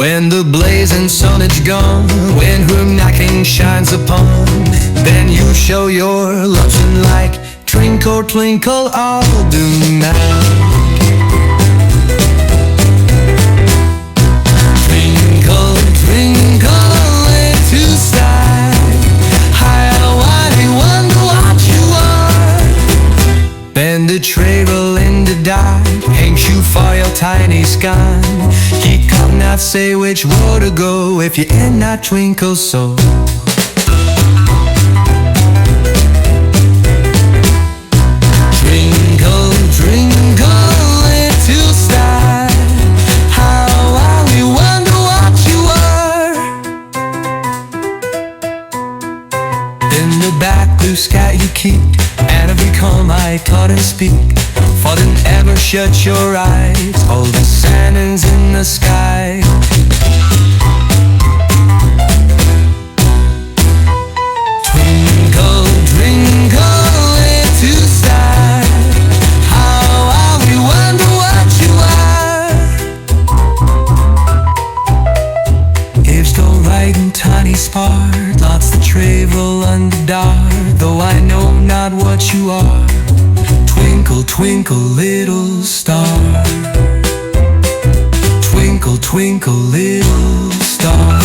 When the blazing sun is gone, when her knocking shines upon, then you show your loving like twinkle twinkle all the night. Twinkle twinkle little star, how I wonder what you are. Bend the trail in the dark, hangs you for your tiny sky. He could not say which way to go if you had not twinkle so. Twinkle, twinkle, little star, how I wonder what you are. In the back blue sky you keep, and every calm I thought and speak. For then ever shut your eyes, all the sand is in the sky. Twinkle, twinkle, little star, how I wonder what you are. It's the light and tiny spark, lots to travel under dark, though I know not what you are. Twinkle, twinkle, little star. Twinkle, twinkle, little star.